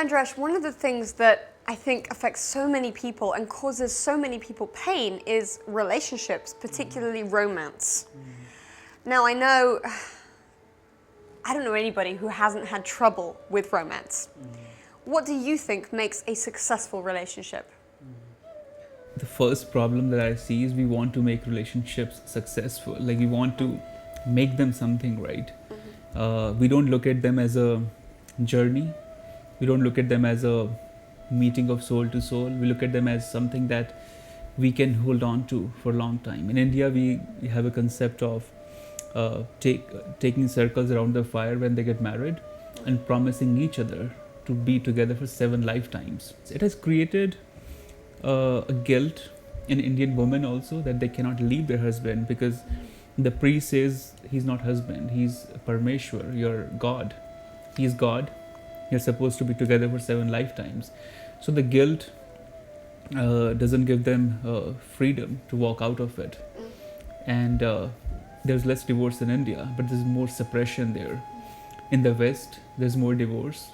Andresh, one of the things that I think affects so many people and causes so many people pain is relationships, particularly romance. Now, I don't know anybody who hasn't had trouble with romance. What do you think makes a successful relationship? The first problem that I see is we want to make relationships successful. Like we want to make them something, right? We don't look at them as a journey. We don't look at them as a meeting of soul to soul. We look at them as something that we can hold on to for a long time. In India, we have a concept of taking circles around the fire when they get married and promising each other to be together for 7 lifetimes. It has created a guilt in Indian women also that they cannot leave their husband because the priest says he's not husband, he's Parmeshwar, you're God. He's God. You're supposed to be together for 7 lifetimes. So the guilt doesn't give them freedom to walk out of it. And there's less divorce in India, but there's more suppression there. In the West, there's more divorce.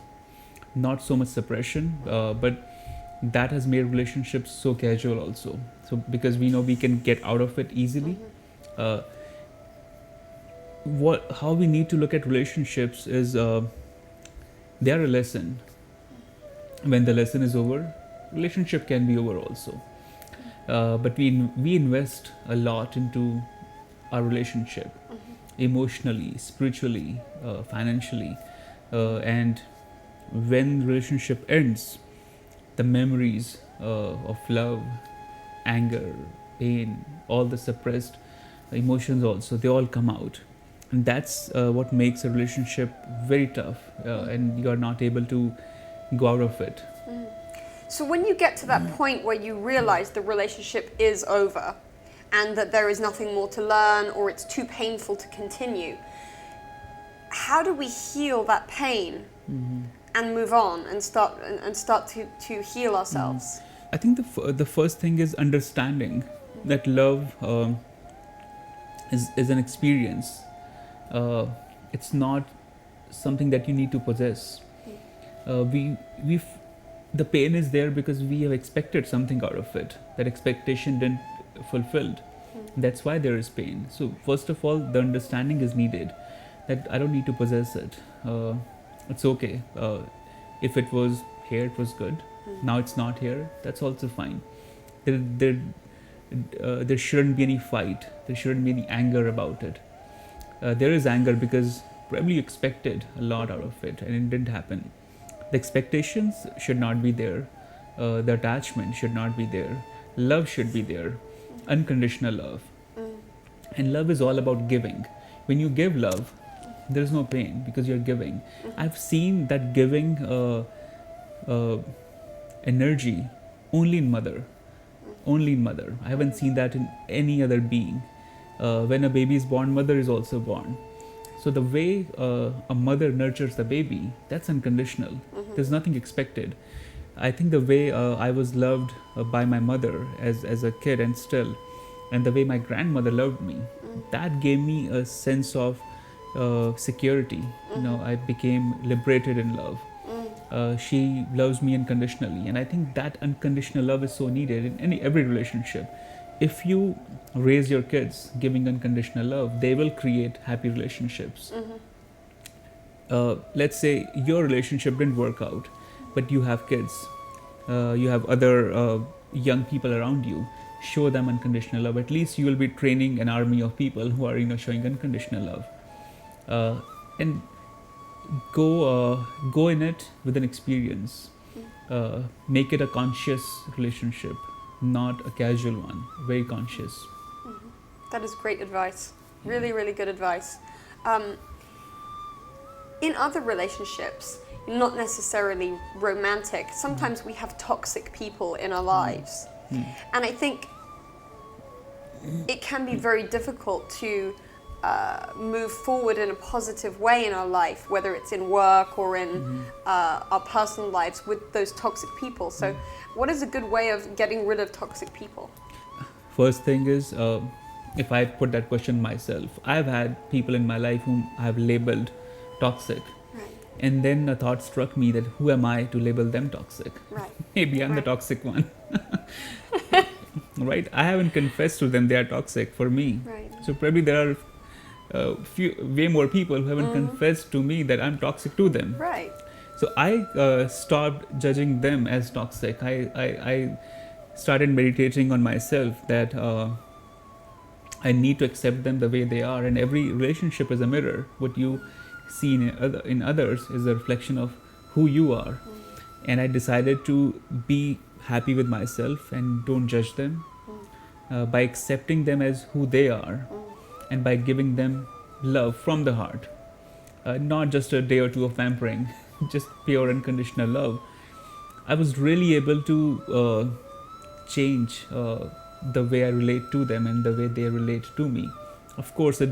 Not so much suppression, but that has made relationships so casual also. So because we know we can get out of it easily. How we need to look at relationships is they are a lesson. When the lesson is over, relationship can be over also. But we invest a lot into our relationship, emotionally, spiritually, financially, and when relationship ends, the memories of love, anger, pain, all the suppressed emotions also, they all come out. And that's what makes a relationship very tough, and you are not able to go out of it. So when you get to that point where you realize the relationship is over and that there is nothing more to learn or it's too painful to continue, how do we heal that pain and move on and start to heal ourselves? I think the first thing is understanding that love is an experience. It's not something that you need to possess. The pain is there because we have expected something out of it. That expectation didn't fulfilled. That's why there is pain. So first of all, the understanding is needed that I don't need to possess it. It's okay. If it was here, it was good. Now it's not here. That's also fine. There shouldn't be any fight. There shouldn't be any anger about it. There is anger because probably you expected a lot out of it and it didn't happen. The expectations should not be there. The attachment should not be there. Love should be there. Unconditional love. And love is all about giving. When you give love, there is no pain because you're giving. I've seen that giving energy only in mother. Only in mother. I haven't seen that in any other being. When a baby is born, mother is also born. So the way a mother nurtures the baby, that's unconditional. There's nothing expected. I think the way I was loved by my mother as a kid and still, and the way my grandmother loved me, that gave me a sense of security. You know, I became liberated in love. She loves me unconditionally, and I think that unconditional love is so needed in every relationship. If you raise your kids giving unconditional love, they will create happy relationships. Let's say your relationship didn't work out, but you have kids, you have other young people around you. Show them unconditional love. At least you will be training an army of people who are, showing unconditional love, and go in it with an experience. Make it a conscious relationship, not a casual one. Very conscious. That is great advice. Really, really good advice. In other relationships, not necessarily romantic, sometimes we have toxic people in our lives. And I think it can be very difficult to move forward in a positive way in our life, whether it's in work or in our personal lives with those toxic people. So what is a good way of getting rid of toxic people? First thing is, if I put that question myself, I've had people in my life whom I've labeled toxic. And then a thought struck me that who am I to label them toxic? Right. Maybe I'm the Right. toxic one. Right? I haven't confessed to them they are toxic for me. Right. So probably there are way more people who haven't confessed to me that I'm toxic to them. Right. So I stopped judging them as toxic. I started meditating on myself that I need to accept them the way they are. And every relationship is a mirror. What you see in others is a reflection of who you are. And I decided to be happy with myself and don't judge them by accepting them as who they are and by giving them love from the heart. Not just a day or two of pampering, just pure unconditional love. I was really able to change the way I relate to them and the way they relate to me. Of course, it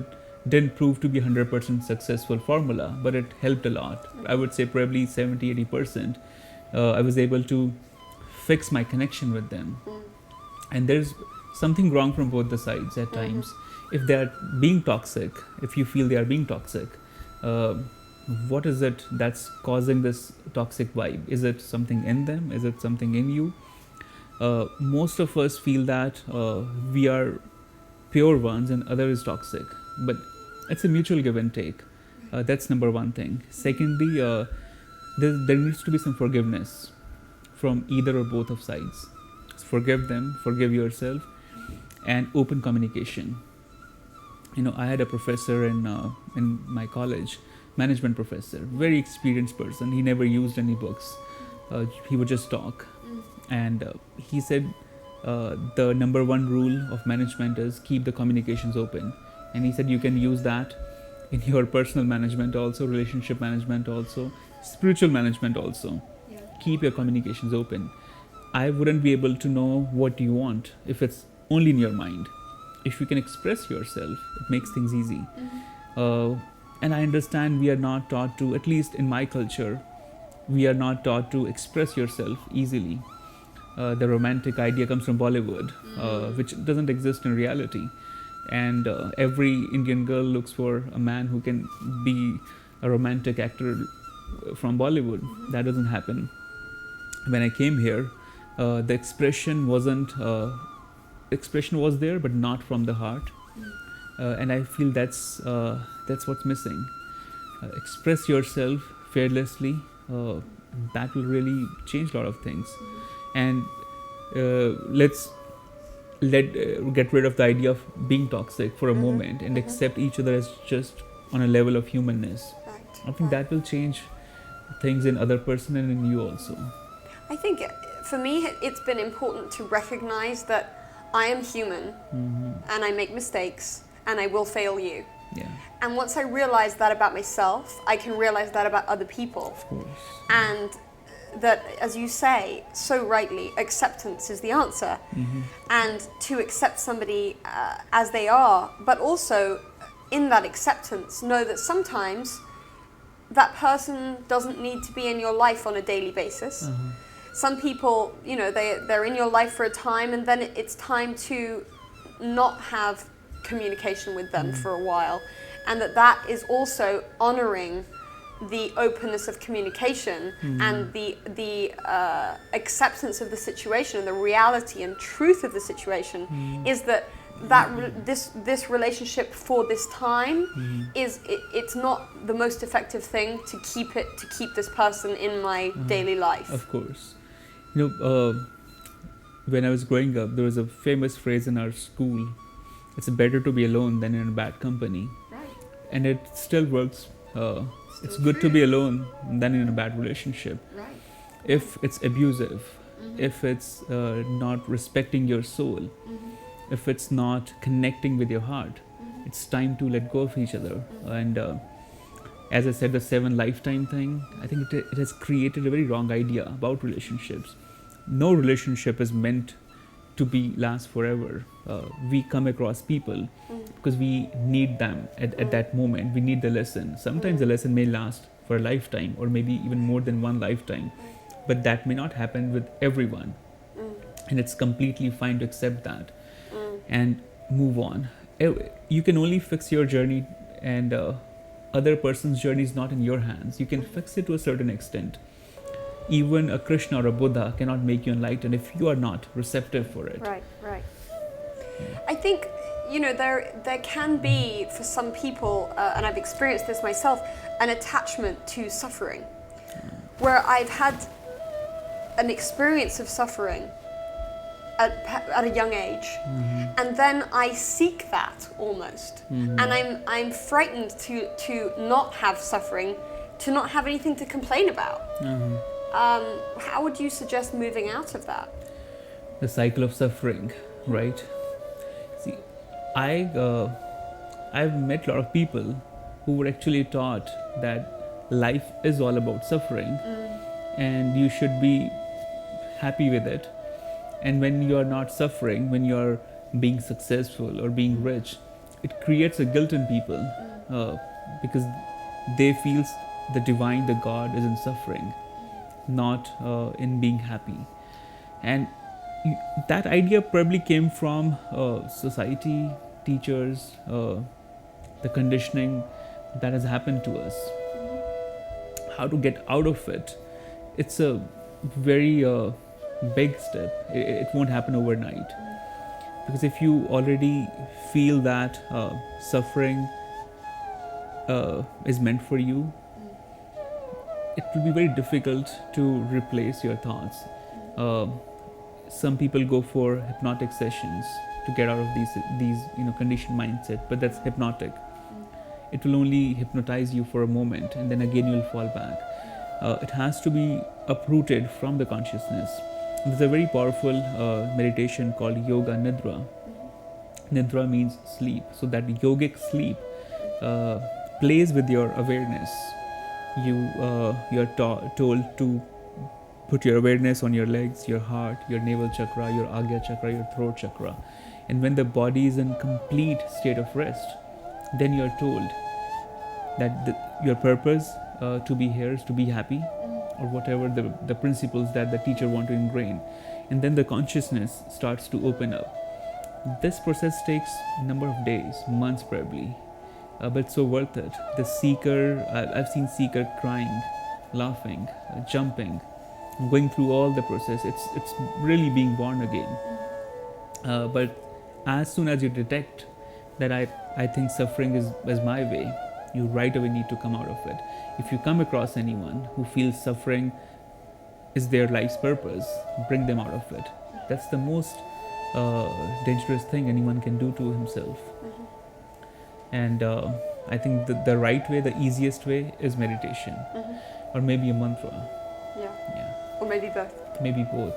didn't prove to be 100% successful formula, but it helped a lot. I would say probably 70-80%. I was able to fix my connection with them. And there's something wrong from both the sides at times. If they're being toxic, if you feel they are being toxic, what is it that's causing this toxic vibe? Is it something in them? Is it something in you? Most of us feel that we are pure ones and other is toxic, but it's a mutual give and take. That's number one thing. Secondly, there needs to be some forgiveness from either or both of sides. Forgive them, forgive yourself, and open communication. You know, I had a professor in my college, management professor, very experienced person. He never used any books. He would just talk. And he said the number one rule of management is keep the communications open. And he said you can use that in your personal management also, relationship management also, spiritual management also. Yeah. Keep your communications open. I wouldn't be able to know what you want if it's only in your mind. If you can express yourself, it makes things easy. And I understand we are not taught to, at least in my culture, we are not taught to express yourself easily. The romantic idea comes from Bollywood, which doesn't exist in reality. And every Indian girl looks for a man who can be a romantic actor from Bollywood. That doesn't happen. When I came here, the expression wasn't. Expression was there, but not from the heart. And I feel that's what's missing. Express yourself fearlessly. That will really change a lot of things. And let's get rid of the idea of being toxic for a moment and accept each other as just on a level of humanness. Right. I think that will change things in other person and in you also. I think for me, it's been important to recognize that I am human and I make mistakes and I will fail you. Yeah, And once I realize that about myself, I can realize that about other people. of course. And that, as you say so rightly, acceptance is the answer. And to accept somebody as they are, but also in that acceptance, know that sometimes that person doesn't need to be in your life on a daily basis. Some people, you know, they're in your life for a time and then it's time to not have communication with them for a while. And that is also honoring the openness of communication and the acceptance of the situation and the reality and truth of the situation is that this relationship for this time it's not the most effective thing to keep this person in my daily life. Of course. You know, when I was growing up, there was a famous phrase in our school: "It's better to be alone than in a bad company." Right. And it still works. It's good to be alone than in a bad relationship. Right. If it's abusive, if it's not respecting your soul, if it's not connecting with your heart, it's time to let go of each other. And as I said, the 7 lifetime thing, I think it has created a very wrong idea about relationships. No relationship is meant to be last forever. We come across people because we need them at that moment. We need the lesson. Sometimes the lesson may last for a lifetime or maybe even more than one lifetime, but that may not happen with everyone. And it's completely fine to accept that and move on. You can only fix your journey and other person's journey is not in your hands. You can fix it to a certain extent. Even a Krishna or a Buddha cannot make you enlightened if you are not receptive for it. Right, right. I think, you know, there can be, for some people, and I've experienced this myself, an attachment to suffering, where I've had an experience of suffering at a young age, and then I seek that almost, and I'm frightened to not have suffering, to not have anything to complain about. How would you suggest moving out of that? The cycle of suffering, right? See, I've met a lot of people who were actually taught that life is all about suffering, and you should be happy with it. And when you are not suffering, when you are being successful or being rich, it creates a guilt in people, because they feel the divine, the God is in suffering, not in being happy. And that idea probably came from society, teachers, the conditioning that has happened to us. How to get out of it? It's a very big step. It won't happen overnight. Because if you already feel that suffering is meant for you, it will be very difficult to replace your thoughts. Some people go for hypnotic sessions to get out of these conditioned mindset, but that's hypnotic. It will only hypnotize you for a moment, and then again you will fall back. It has to be uprooted from the consciousness. There's a very powerful meditation called Yoga Nidra. Nidra means sleep. So that yogic sleep plays with your awareness. You're told to put your awareness on your legs, your heart, your navel chakra, your Agya chakra, your throat chakra. And when the body is in complete state of rest, then you're told that your purpose to be here is to be happy, or whatever the principles that the teacher want to ingrain. And then the consciousness starts to open up. This process takes a number of days, months probably, but it's so worth it. The seeker, I've seen seeker crying, laughing, jumping, going through all the process. It's really being born again. But as soon as you detect that I think suffering is my way, you right away need to come out of it. If you come across anyone who feels suffering is their life's purpose, bring them out of it. That's the most dangerous thing anyone can do to himself. And I think the right way, the easiest way is meditation, or maybe a mantra. Yeah. Or maybe both. Maybe both.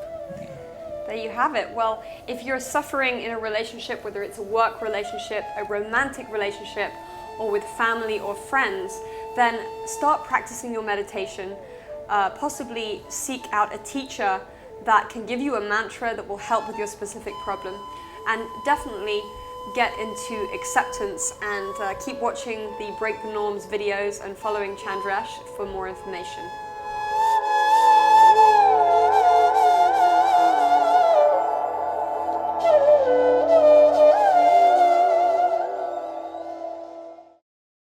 There you have it. Well, if you're suffering in a relationship, whether it's a work relationship, a romantic relationship, or with family or friends, then start practicing your meditation. Possibly seek out a teacher that can give you a mantra that will help with your specific problem. And definitely get into acceptance, and keep watching the Break the Norms videos and following Chandrash for more information.